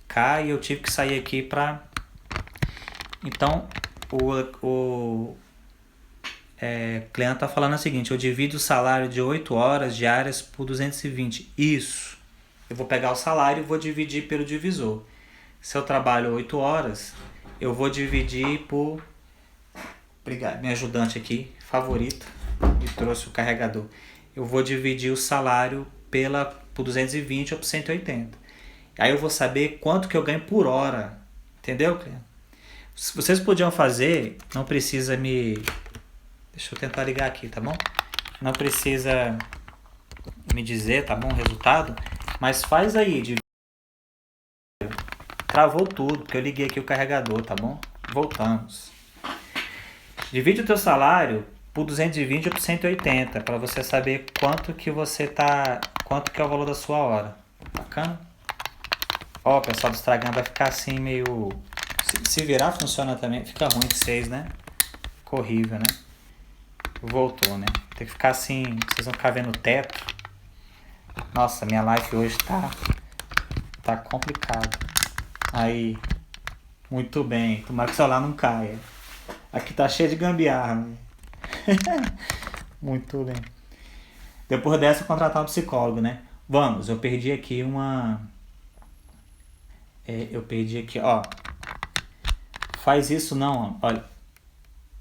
[SPEAKER 1] Cai, eu tive que sair aqui para... Então, o cliente está falando o seguinte: eu divido o salário de 8 horas diárias por 220. Isso. Eu vou pegar o salário e vou dividir pelo divisor. Se eu trabalho 8 horas, eu vou dividir por... Obrigado, minha ajudante aqui, favorita, me trouxe o carregador. Eu vou dividir o salário por 220 ou por 180. Aí eu vou saber quanto que eu ganho por hora. Entendeu, cliente? Vocês podiam fazer, não precisa me... Deixa eu tentar ligar aqui, tá bom? Não precisa me dizer, tá bom, o resultado. Mas faz aí. Travou tudo, porque eu liguei aqui o carregador, tá bom? Voltamos. Divide o teu salário por 220 ou por 180, para você saber quanto que é o valor da sua hora. Bacana? Ó, o pessoal do Instagram vai ficar assim meio... Se virar funciona também, fica ruim de vocês, né? Ficou horrível, né? Voltou, né? Tem que ficar assim, vocês vão ficar vendo o teto. Nossa, minha live hoje tá complicado. Aí, muito bem, tomara que o celular não caia. Aqui tá cheio de gambiarra, né? Muito bem. Depois dessa, contratar um psicólogo, né? Vamos, eu perdi aqui ó. Faz isso não, olha.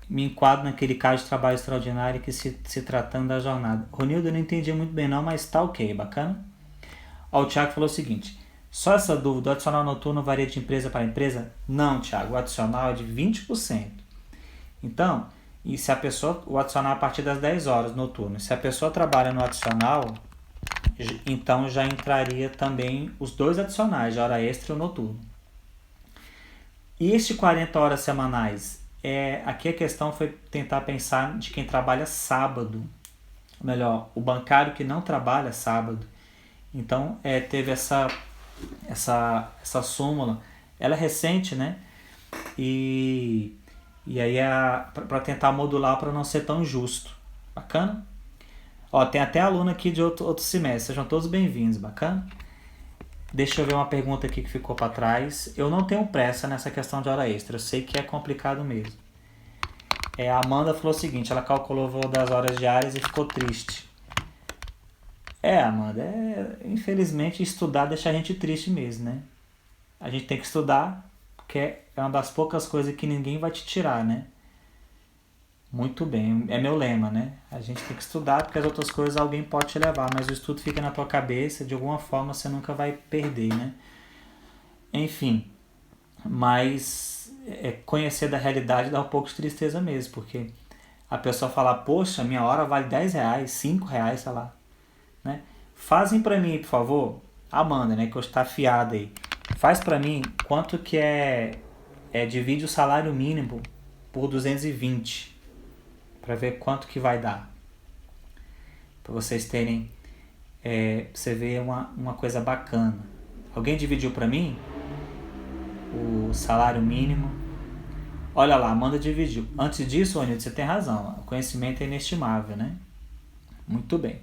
[SPEAKER 1] Me enquadro naquele caso de trabalho extraordinário que se tratando da jornada. Ronildo, eu não entendi muito bem não, mas tá ok, bacana? Ó, o Thiago falou o seguinte: só essa dúvida, o adicional noturno varia de empresa para empresa? Não, Thiago, o adicional é de 20%. Então, o adicional é a partir das 10 horas noturno. Se a pessoa trabalha no adicional, então já entraria também os dois adicionais, de hora extra e o noturno. E este 40 horas semanais, aqui a questão foi tentar pensar de quem trabalha sábado. Ou melhor, o bancário que não trabalha sábado. Então, teve essa súmula. Ela é recente, né? E aí para tentar modular para não ser tão injusto. Bacana? Ó, tem até aluno aqui de outro semestre. Sejam todos bem-vindos. Bacana? Deixa eu ver uma pergunta aqui que ficou para trás. Eu não tenho pressa nessa questão de hora extra. Eu sei que é complicado mesmo. A Amanda falou o seguinte: ela calculou o valor das horas diárias e ficou triste. Amanda, infelizmente estudar deixa a gente triste mesmo, né? A gente tem que estudar, porque é uma das poucas coisas que ninguém vai te tirar, né? Muito bem, é meu lema, né? A gente tem que estudar, porque as outras coisas alguém pode te levar, mas o estudo fica na tua cabeça, de alguma forma você nunca vai perder, né? Enfim, mas conhecer da realidade dá um pouco de tristeza mesmo, porque a pessoa fala: poxa, minha hora vale R$10, R$5, sei lá, né? Fazem pra mim, por favor, Amanda, né, que hoje tá afiada aí. Faz pra mim quanto que divide o salário mínimo por 220, para ver quanto que vai dar, para vocês terem, você ver uma coisa bacana. Alguém dividiu para mim o salário mínimo Olha lá, Amanda dividiu. Antes disso, Ronildo, você tem razão. O conhecimento é inestimável, né? Muito bem.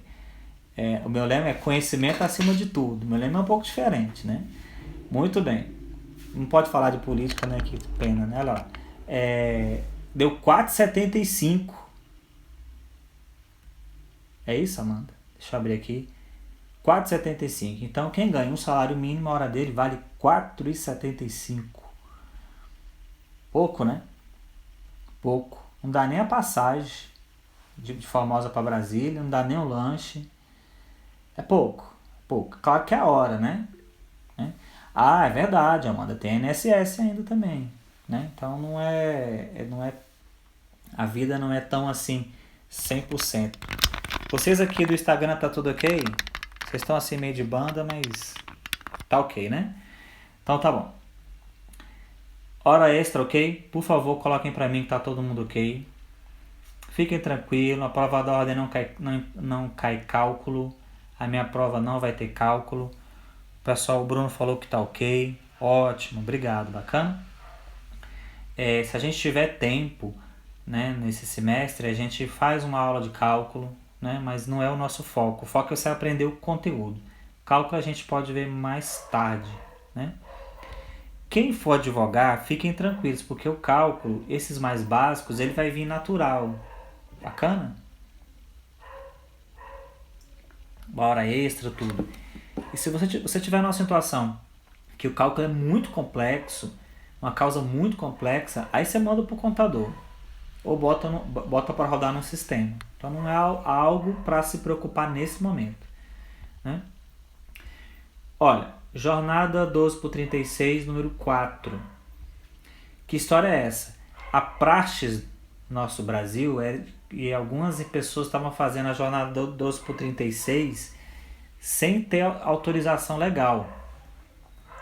[SPEAKER 1] O meu lema é conhecimento acima de tudo. O meu lema é um pouco diferente, né? Muito bem. Não pode falar de política, né? Que pena, né? Olha lá. Deu 4,75. É isso, Amanda? Deixa eu abrir aqui. 4,75. Então, quem ganha um salário mínimo, a hora dele vale 4,75. Pouco, né? Pouco. Não dá nem a passagem de Formosa para Brasília, não dá nem o lanche. É pouco. Pouco. Claro que é a hora, né? Ah, é verdade, Amanda. Tem INSS ainda também, né? Então não é a vida não é tão assim 100%. Vocês aqui do Instagram tá tudo ok? Vocês estão assim meio de banda, mas tá ok, né? Então tá bom. Hora extra, ok? Por favor, coloquem pra mim que tá todo mundo ok. Fiquem tranquilos, a prova da ordem não cai cálculo. A minha prova não vai ter cálculo. O pessoal, o Bruno falou que tá ok. Ótimo, obrigado, bacana. Se a gente tiver tempo, né, nesse semestre, a gente faz uma aula de cálculo, né, mas não é o nosso foco. O foco é você aprender o conteúdo. Cálculo a gente pode ver mais tarde, né? Quem for advogar, fiquem tranquilos, porque o cálculo, esses mais básicos, ele vai vir natural. Bacana? Hora extra, tudo. E se você tiver numa situação que o cálculo é muito complexo, uma causa muito complexa, aí você manda para o contador. Ou bota para rodar no sistema. Então não é algo para se preocupar nesse momento, né? Olha, jornada 12/36, número 4. Que história é essa? A praxis no nosso Brasil, e algumas pessoas estavam fazendo a jornada 12/36 sem ter autorização legal.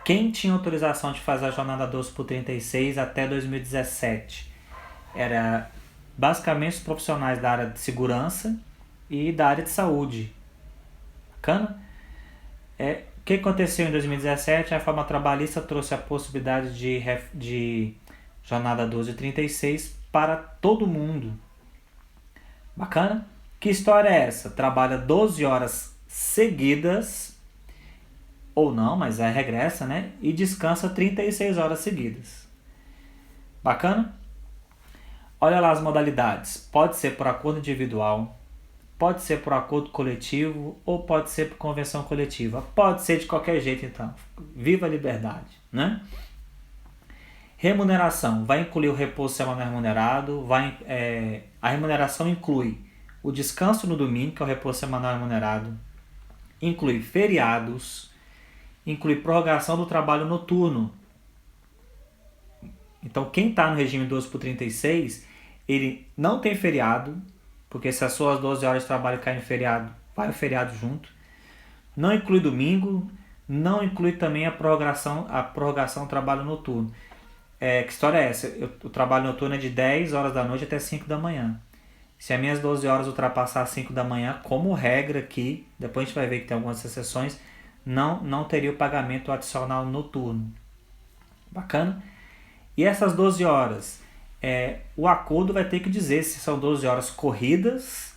[SPEAKER 1] Quem tinha autorização de fazer a jornada 12/36 até 2017? Era basicamente os profissionais da área de segurança e da área de saúde. Bacana? O que aconteceu em 2017? A reforma trabalhista trouxe a possibilidade de jornada 12/36 para todo mundo. Bacana? Que história é essa? Trabalha 12 horas seguidas, ou não, mas é regressa, né? E descansa 36 horas seguidas. Bacana? Olha lá as modalidades. Pode ser por acordo individual, pode ser por acordo coletivo ou pode ser por convenção coletiva. Pode ser de qualquer jeito, então. Viva a liberdade, né? Remuneração. Vai incluir o repouso semanal remunerado. A remuneração inclui o descanso no domingo, que é o repouso semanal remunerado. Inclui feriados. Inclui prorrogação do trabalho noturno. Então, quem está no regime 12/36, ele não tem feriado, porque se as suas 12 horas de trabalho caem no feriado, vai o feriado junto. Não inclui domingo, não inclui também a prorrogação do trabalho noturno. Que história é essa? O trabalho noturno é de 10 horas da noite até 5 da manhã. Se as minhas 12 horas ultrapassar as 5 da manhã, como regra aqui, depois a gente vai ver que tem algumas exceções, não teria o pagamento adicional noturno. Bacana? E essas 12 horas, o acordo vai ter que dizer se são 12 horas corridas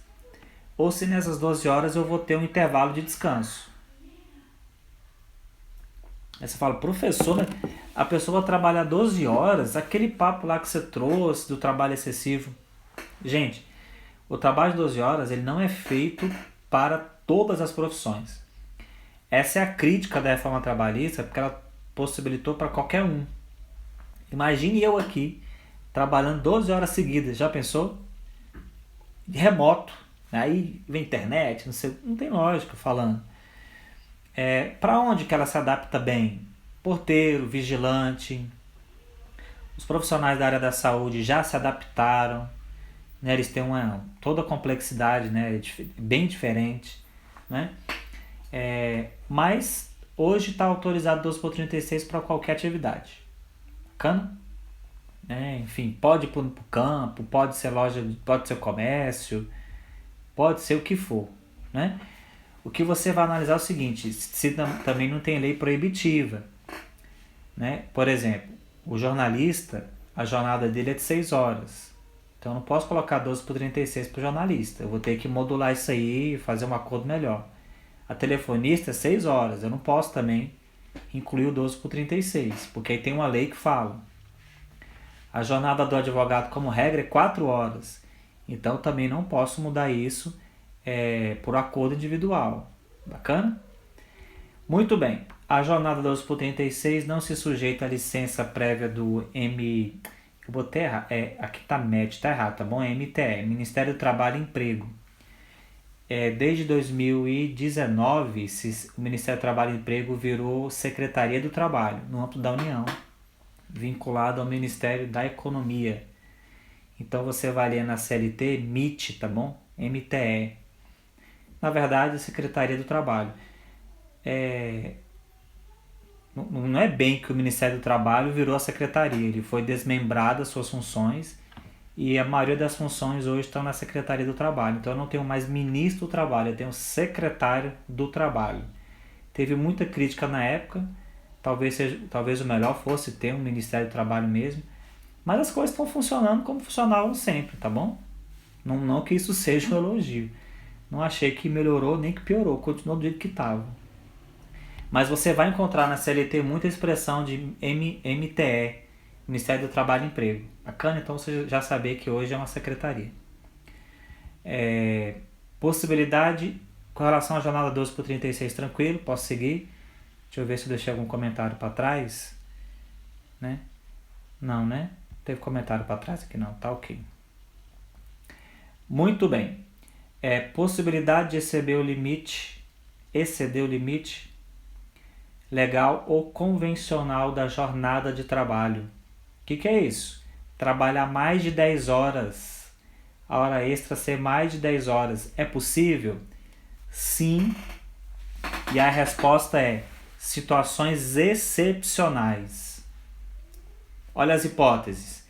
[SPEAKER 1] ou se nessas 12 horas eu vou ter um intervalo de descanso. Aí você fala, professor, né? A pessoa vai trabalhar 12 horas, aquele papo lá que você trouxe do trabalho excessivo. Gente, o trabalho de 12 horas ele não é feito para todas as profissões. Essa é a crítica da reforma trabalhista, porque ela possibilitou para qualquer um. Imagine eu aqui, trabalhando 12 horas seguidas, já pensou? Remoto, aí vem internet, não tem lógica falando. Para onde que ela se adapta bem? Porteiro, vigilante, os profissionais da área da saúde já se adaptaram, né? Eles têm toda a complexidade, né? Bem diferente, né? Mas hoje está autorizado 12/36 para qualquer atividade. Bacana? Enfim, pode ir para o campo, pode ser loja, pode ser comércio, pode ser o que for, né? O que você vai analisar é o seguinte, se também não tem lei proibitiva, né? Por exemplo, o jornalista, a jornada dele é de 6 horas. Então eu não posso colocar 12 por 36 para o jornalista. Eu vou ter que modular isso aí e fazer um acordo melhor. A telefonista é 6 horas. Eu não posso também incluir o 12 por 36, porque aí tem uma lei que fala. A jornada do advogado, como regra, é 4 horas. Então também não posso mudar isso por acordo individual. Bacana? Muito bem. A jornada 12 por 36 não se sujeita à licença prévia do Eu botei errado. Aqui tá MET, tá errado, tá bom? É MTE, Ministério do Trabalho e Emprego. Desde 2019, o Ministério do Trabalho e Emprego virou Secretaria do Trabalho, no âmbito da União, vinculado ao Ministério da Economia. Então você vai ler na CLT MIT, tá bom? MTE. Na verdade, Secretaria do Trabalho. Não é bem que o Ministério do Trabalho virou a Secretaria, ele foi desmembrado das suas funções e a maioria das funções hoje estão na Secretaria do Trabalho. Então eu não tenho mais Ministro do Trabalho, eu tenho Secretário do Trabalho. Teve muita crítica na época, talvez o melhor fosse ter um Ministério do Trabalho mesmo, mas as coisas estão funcionando como funcionavam sempre, tá bom? Não que isso seja um elogio. Não achei que melhorou nem que piorou, continuou do jeito que estava. Mas você vai encontrar na CLT muita expressão de MTE, Ministério do Trabalho e Emprego. Bacana? Então você já saber que hoje é uma secretaria. Possibilidade com relação à jornada 12 por 36, tranquilo, posso seguir. Deixa eu ver se eu deixei algum comentário para trás. Né? Não, né? Teve comentário para trás aqui? Não, tá ok. Muito bem. Possibilidade de exceder o limite legal ou convencional da jornada de trabalho. O que é isso? Trabalhar mais de 10 horas, a hora extra ser mais de 10 horas. É possível? Sim. E a resposta é situações excepcionais. Olha as hipóteses.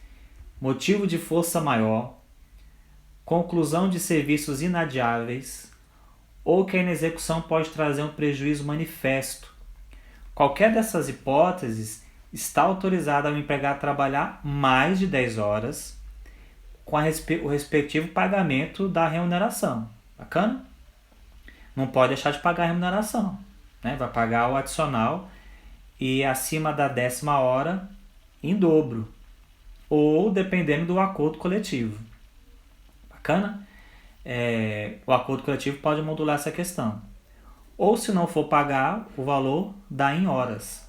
[SPEAKER 1] Motivo de força maior, conclusão de serviços inadiáveis, ou que a inexecução pode trazer um prejuízo manifesto. Qualquer dessas hipóteses está autorizado ao empregado trabalhar mais de 10 horas com o respectivo pagamento da remuneração. Bacana? Não pode deixar de pagar a remuneração. Né? Vai pagar o adicional e acima da 10ª hora em dobro. Ou dependendo do acordo coletivo. Bacana? O acordo coletivo pode modular essa questão. Ou se não for pagar o valor, dá em horas.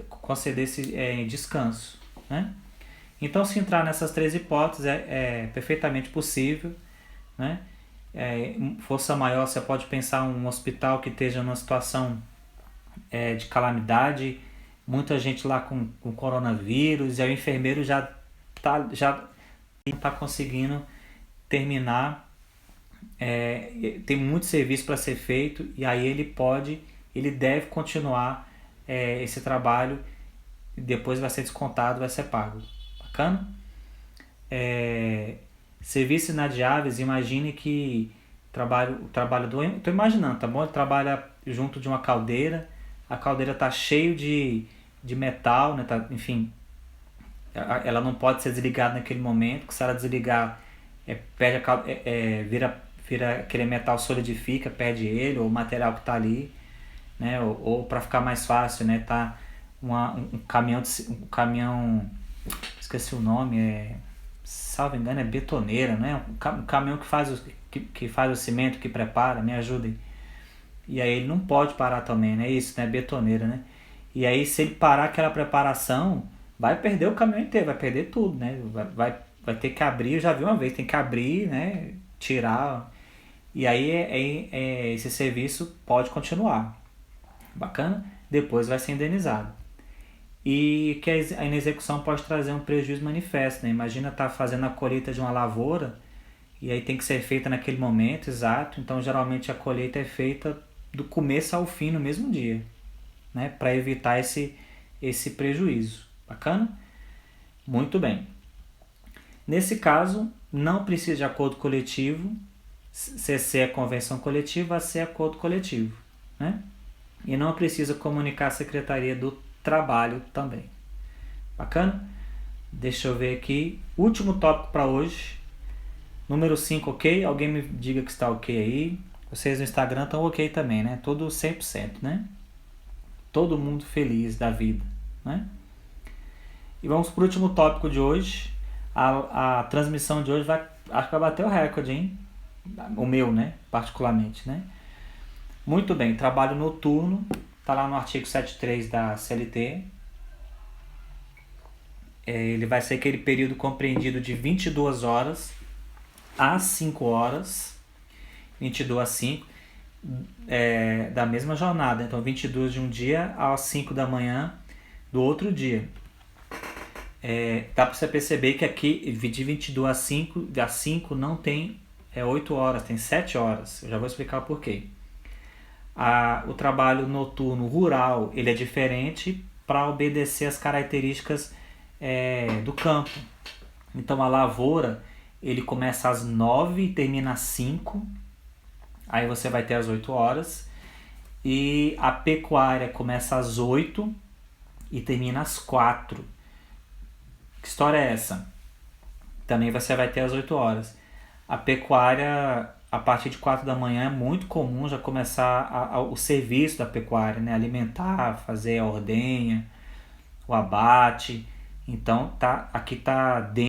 [SPEAKER 1] Conceder esse descanso. Né? Então, se entrar nessas 3 hipóteses, é perfeitamente possível. Né? Força maior, você pode pensar um hospital que esteja numa situação de calamidade, muita gente lá com coronavírus, e aí o enfermeiro já não está conseguindo terminar. Tem muito serviço para ser feito e aí ele deve continuar esse trabalho e depois vai ser descontado, vai ser pago. Bacana? Serviços inadiáveis, imagine que o trabalhador, estou imaginando, tá bom? Ele trabalha junto de uma caldeira, a caldeira está cheia de metal, né? Enfim, ela não pode ser desligada naquele momento, porque se ela desligar, vira aquele metal, solidifica, perde ele, ou o material que está ali, né? Ou para ficar mais fácil, né? Tá um caminhão, esqueci o nome, salvo engano é betoneira, né? Um caminhão que faz o cimento, que prepara, me ajudem. E aí ele não pode parar também, né? Isso, né? Betoneira, né? E aí se ele parar aquela preparação, vai perder o caminhão inteiro, vai perder tudo, né? Vai ter que abrir, eu já vi uma vez, tem que abrir, né? Tirar. E aí esse serviço pode continuar. Bacana? Depois vai ser indenizado. E que a inexecução pode trazer um prejuízo manifesto, né? Imagina estar fazendo a colheita de uma lavoura e aí tem que ser feita naquele momento exato. Então geralmente a colheita é feita do começo ao fim no mesmo dia, né? Para evitar esse prejuízo. Bacana? Muito bem. Nesse caso, não precisa de acordo coletivo. CC é convenção coletiva, AC é acordo coletivo. Né? E não precisa comunicar a Secretaria do Trabalho também. Bacana? Deixa eu ver aqui. Último tópico para hoje. Número 5, ok? Alguém me diga que está ok aí. Vocês no Instagram estão ok também, né? Todo 100%, né? Todo mundo feliz da vida, né? E vamos para o último tópico de hoje. A transmissão de hoje acho que vai bater o recorde, hein? O meu, né? Particularmente, né? Muito bem, trabalho noturno. Está lá no artigo 73 da CLT. Ele vai ser aquele período compreendido de 22 horas a 5 horas. 22 a 5. Da mesma jornada. Então, 22 de um dia às 5 da manhã do outro dia. Dá para você perceber que aqui de 22 a 5 não tem 8 horas, tem 7 horas. Eu já vou explicar o porquê. O trabalho noturno rural ele é diferente para obedecer as características do campo. Então a lavoura ele começa às 9 e termina às 5. Aí você vai ter às 8 horas. E a pecuária começa às 8 e termina às 4. Que história é essa? Também você vai ter às 8 horas. A pecuária, a partir de 4 da manhã, é muito comum já começar o serviço da pecuária, né? Alimentar, fazer a ordenha, o abate. Então, aqui está dentro